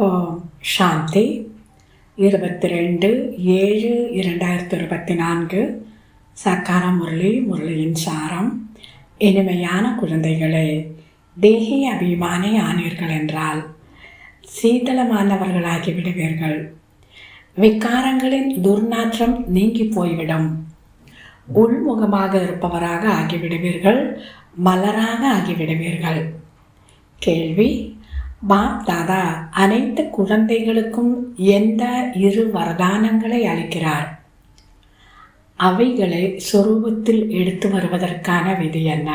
ஓம் சாந்தி. 22/7/2024 சக்கார முரளியின் சாரம். இனிமையான குழந்தைகளே, தேகி அபிமானி ஆனீர்கள் என்றால் சீதளமானவர்களாகி விடுவீர்கள். விகாரங்களின் துர்நாற்றம் நீங்கி போய்விடும். உள்முகமாக இருப்பவராக ஆகிவிடுவீர்கள். மலராக ஆகிவிடுவீர்கள். கேள்வி: பாப் தாதா அனைத்து குழந்தைகளுக்கும் எந்த 2 வரதானங்களை அளிக்கிறார்? அவைகளை சொரூபத்தில் எடுத்து வருவதற்கான விதி என்ன?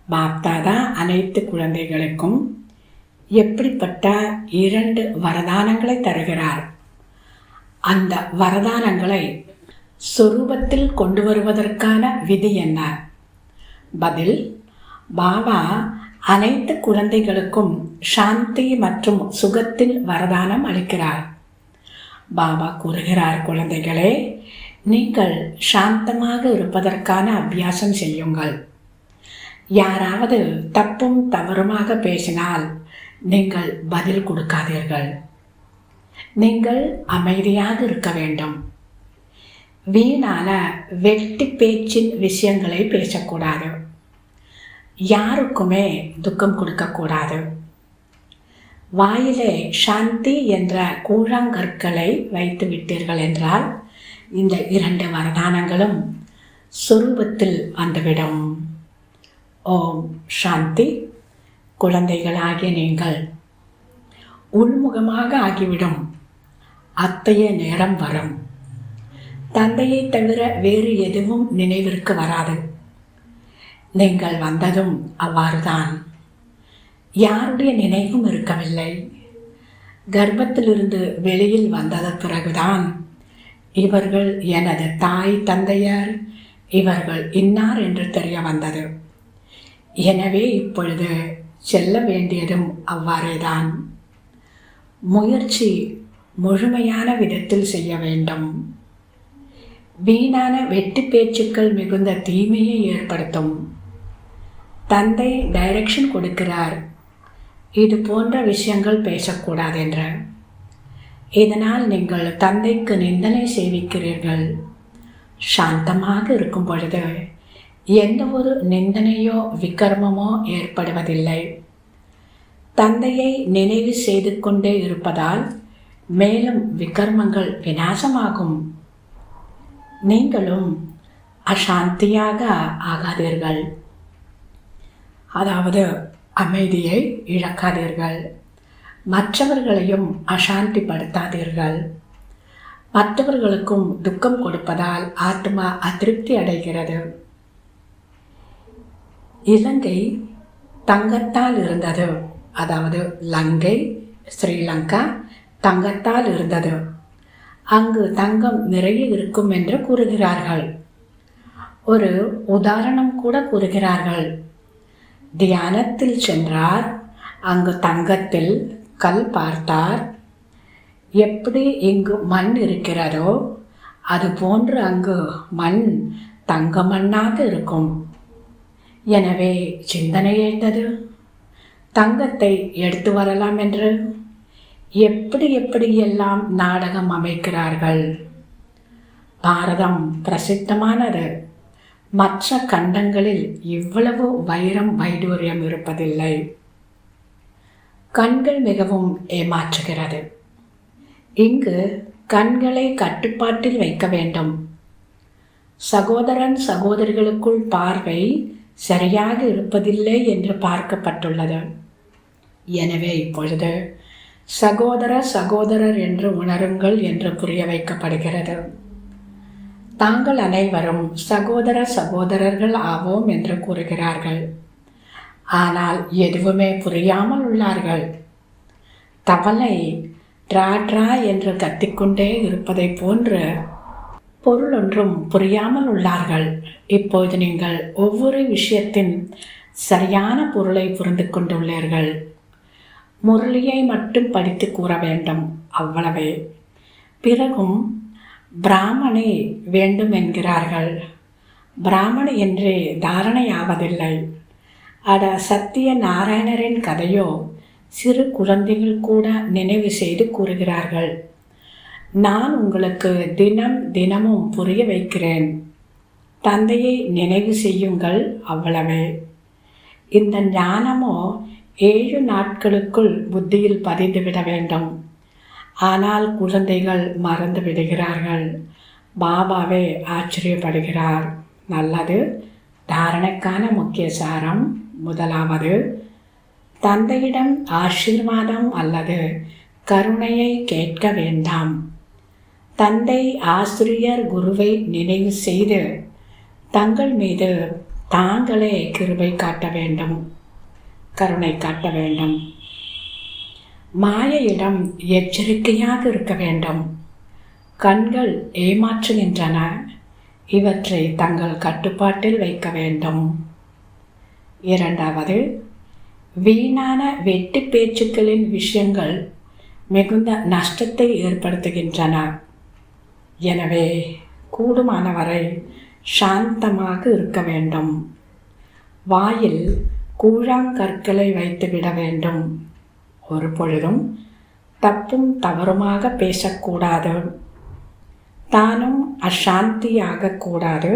பாப் தாதா அனைத்து குழந்தைகளுக்கும் எப்படிப்பட்ட 2 வரதானங்களை தருகிறார்? அந்த வரதானங்களை சொரூபத்தில் கொண்டு வருவதற்கான விதி என்ன? பதில்: பாபா அனைத்து குழந்தைகளுக்கும் சாந்தி மற்றும் சுகத்தின் வரதானம் அளிக்கிறார். பாபா கூறுகிறார், குழந்தைகளே, நீங்கள் சாந்தமாக இருப்பதற்கான அபியாசம் செய்யுங்கள். யாராவது தப்பும் தவறுமாக பேசினால் நீங்கள் பதில் கொடுக்காதீர்கள். நீங்கள் அமைதியாக இருக்க வேண்டும். வீணான வெட்டி பேச்சின் விஷயங்களை பேசக்கூடாது. யாருக்குமே துக்கம் கொடுக்கக்கூடாது. வாயிலே சாந்தி என்ற கூழாங்கற்களை வைத்து விட்டீர்கள் என்றால் இந்த 2 வரதானங்களும் சொரூபத்தில் வந்துவிடும். ஓம் சாந்தி. குழந்தைகளாகிய நீங்கள் உள்முகமாக ஆகிவிடும் அத்தகைய நேரம் வரும். தந்தையை தவிர வேறு எதுவும் நினைவிற்கு வராது. நீங்கள் வந்ததும் அவ்வாறுதான். யாருடைய நினைவும் இருக்கவில்லை. கர்ப்பத்திலிருந்து வெளியில் வந்தது பிறகுதான் இவர்கள் எனது தாய் தந்தையர், இவர்கள் இன்னார் என்று தெரிய வந்தது. எனவே இப்பொழுது செல்ல வேண்டியதும் அவ்வாறேதான். முயற்சி முழுமையான விதத்தில் செய்ய வேண்டும். வீணான வெட்டி பேச்சுக்கள் மிகுந்த தீமையை ஏற்படுத்தும். தந்தை டைரக்ஷன் கொடுக்கிறார், இது போன்ற விஷயங்கள் பேசக்கூடாது என்று. இதனால் நீங்கள் தந்தைக்கு நிந்தனை செய்விக்கிறீர்கள். சாந்தமாக இருக்கும் பொழுது எந்த ஒரு நிந்தனையோ விகர்மமோ ஏற்படுவதில்லை. தந்தையை நினைவு செய்து கொண்டே இருப்பதால் மேலும் விகர்மங்கள் விநாசமாகும். நீங்களும் அசாந்தியாக ஆகாதீர்கள். அதாவது அமைதியை இழக்காதீர்கள். மற்றவர்களையும் அசாந்திப்படுத்தாதீர்கள். மற்றவர்களுக்கும் துக்கம் கொடுப்பதால் ஆத்மா அதிருப்தி அடைகிறது. இலங்கை தங்கத்தால் இருந்தது. அதாவது லங்கை, ஸ்ரீலங்கா தங்கத்தால் இருந்தது. அங்கு தங்கம் நிறைய இருக்கும் என்று கூறுகிறார்கள். ஒரு உதாரணம் கூட கூறுகிறார்கள். தியானத்தில் சென்றார். அங்கு தங்கத்தில் கல் பார்த்தார். எப்படி இங்கு மண் இருக்கிறதோ அதுபோன்று அங்கு மண் தங்க மண்ணாக இருக்கும். எனவே சிந்தனை எழுந்தது, தங்கத்தை எடுத்து வரலாம் என்று. எப்படியெல்லாம் நாடகம் அமைக்கிறார்கள். பாரதம் பிரசித்தமானது. மற்ற கண்டங்களில் இவ்வளவு வைரம் வைடூரியம் இருப்பதில்லை. கண்கள் மிகவும் ஏமாற்றுகிறது. இங்கு கண்களை கட்டுப்பாட்டில் வைக்க வேண்டும். சகோதரன் சகோதரிகளுக்குள் பார்வை சரியாக இருப்பதில்லை என்று பார்க்கப்பட்டுள்ளது. எனவே இப்பொழுது சகோதரர் என்று உணருங்கள் என்று புரிய வைக்கப்படுகிறது. தாங்கள் அனைவரும் சகோதரர்கள் ஆவோம் என்று கூறுகிறார்கள். ஆனால் எதுவுமே புரியாமல் உள்ளார்கள். தவளை ட்ரா என்று கத்திக்கொண்டே இருப்பதை போன்று பொருள் ஒன்றும் புரியாமல் உள்ளார்கள். இப்போது நீங்கள் ஒவ்வொரு விஷயத்தின் சரியான பொருளை புரிந்து கொண்டுள்ளீர்கள். முரளியை மட்டும் படித்து கூற வேண்டும், அவ்வளவே. பிறகும் பிராமணி வேண்டும் என்கிறார்கள். பிராமணி என்றே தாரணையாவதில்லை. அட சத்திய நாராயணரின் கதையோ சிறு குழந்தைகள் கூட நினைவு செய்து கூறுகிறார்கள். நான் உங்களுக்கு தினமும் புரிய வைக்கிறேன். தந்தையை நினைவு செய்யுங்கள், அவ்வளவே. இந்த ஞானமோ 7 நாட்களுக்குள் புத்தியில் பதிந்துவிட வேண்டும். ஆனால் குழந்தைகள் மறந்து விடுகிறார்கள். பாபாவே ஆச்சரியப்படுகிறார். நல்லது. தாரணைக்கான முக்கிய சாரம். முதலாவது, தந்தையிடம் ஆசீர்வாதம் அல்லது கருணையை கேட்க வேண்டாம். தந்தை ஆசிரியர் குருவை நினைவு செய்து தங்கள் மீது தாங்களே கிருபை காட்ட வேண்டும், கருணை காட்ட வேண்டும். மாயையிடம் எச்சரிக்கையாக இருக்க வேண்டும். கண்கள் ஏமாற்றுகின்றன, இவற்றை தங்கள் கட்டுப்பாட்டில் வைக்க வேண்டும். இரண்டாவது, வீணான வெட்டி பேச்சுக்களின் விஷயங்கள் மிகுந்த நஷ்டத்தை ஏற்படுத்துகின்றன. எனவே கூடுமானவரை சாந்தமாக இருக்க வேண்டும். வாயில் கூழாங்கற்களை வைத்துவிட வேண்டும். ஒரு பொழுதும் தப்பும் தவறுமாக பேசக்கூடாது. தானும் அசாந்தியாக கூடாது,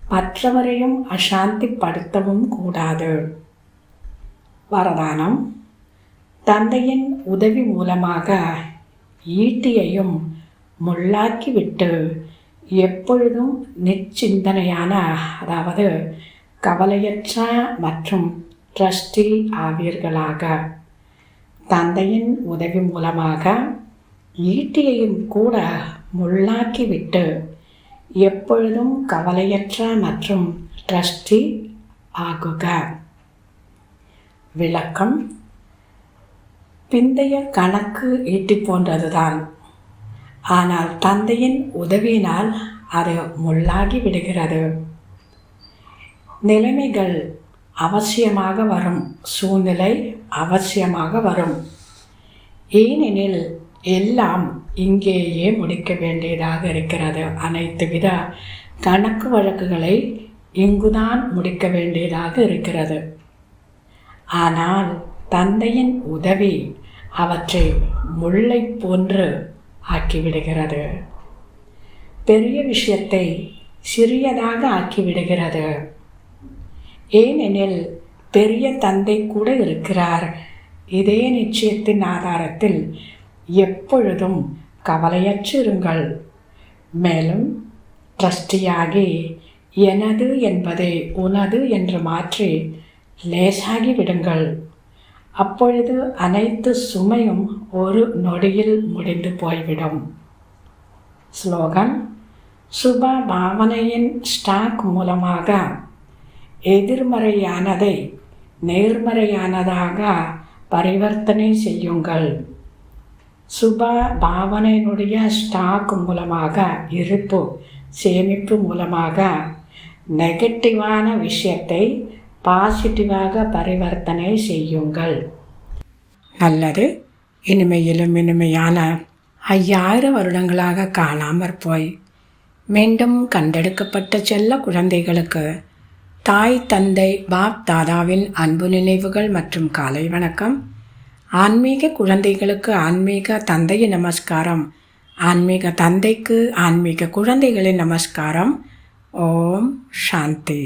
மற்றவரையும் அசாந்திப்படுத்தவும் கூடாது. வரதானம். தந்தையின் உதவி மூலமாக ஈட்டியையும் முள்ளாக்கிவிட்டு எப்பொழுதும் நிச்சிந்தனையான, அதாவது கவலையற்ற மற்றும் ட்ரஸ்டி ஆவீர்களாக. தந்தையின் உதவி மூலமாக ஈட்டியையும் கூட முள்ளாக்கிவிட்டு எப்பொழுதும் கவலையற்ற மற்றும் ட்ரஸ்டி ஆகுக. விளக்கம். பிந்தைய கணக்கு ஈட்டி போன்றதுதான். ஆனால் தந்தையின் உதவியினால் அது முள்ளாகி விடுகிறது. நிலைமைகள் அவசியமாக வரும், சூழ்நிலை அவசியமாக வரும். ஏனெனில் எல்லாம் இங்கேயே முடிக்க வேண்டியதாக இருக்கிறது. அனைத்து வித கணக்கு வழக்குகளை இங்குதான் முடிக்க வேண்டியதாக இருக்கிறது. ஆனால் தந்தையின் உதவி அவற்றை முள்ளை போன்று ஆக்கிவிடுகிறது. பெரிய விஷயத்தை சிறியதாக ஆக்கிவிடுகிறது. ஏனெனில் பெரிய தந்தை கூட இருக்கிறார். இதே நிச்சயத்தின் ஆதாரத்தில் எப்பொழுதும் கவலையற்று இருங்கள். மேலும் ட்ரஸ்டியாகி எனது என்பதை உனது என்று மாற்றி லேசாகி விடுங்கள். அப்பொழுது அனைத்து சுமையும் ஒரு நொடியில் முடிந்து போய்விடும். ஸ்லோகன். சுப பாவனையின் ஸ்டாக் மூலமாக எதிர்மறையானதை நேர்மறையானதாக பரிவர்த்தனை செய்யுங்கள். சுப பாவனையினுடைய ஸ்டாக் மூலமாக, இருப்பு சேமிப்பு மூலமாக நெகட்டிவான விஷயத்தை பாசிட்டிவாக பரிவர்த்தனை செய்யுங்கள். நல்லது. இனிமையிலும் இனிமையான 5000 வருடங்களாக காணாமற் போய் மீண்டும் கண்டெடுக்கப்பட்ட செல்ல குழந்தைகளுக்கு தாய் தந்தை பாப் தாதாவின் அன்பு நினைவுகள் மற்றும் காலை வணக்கம். ஆன்மீக குழந்தைகளுக்கு ஆன்மீக தந்தையின் நமஸ்காரம். ஆன்மீக தந்தைக்கு ஆன்மீக குழந்தைகளின் நமஸ்காரம். ஓம் சாந்தி.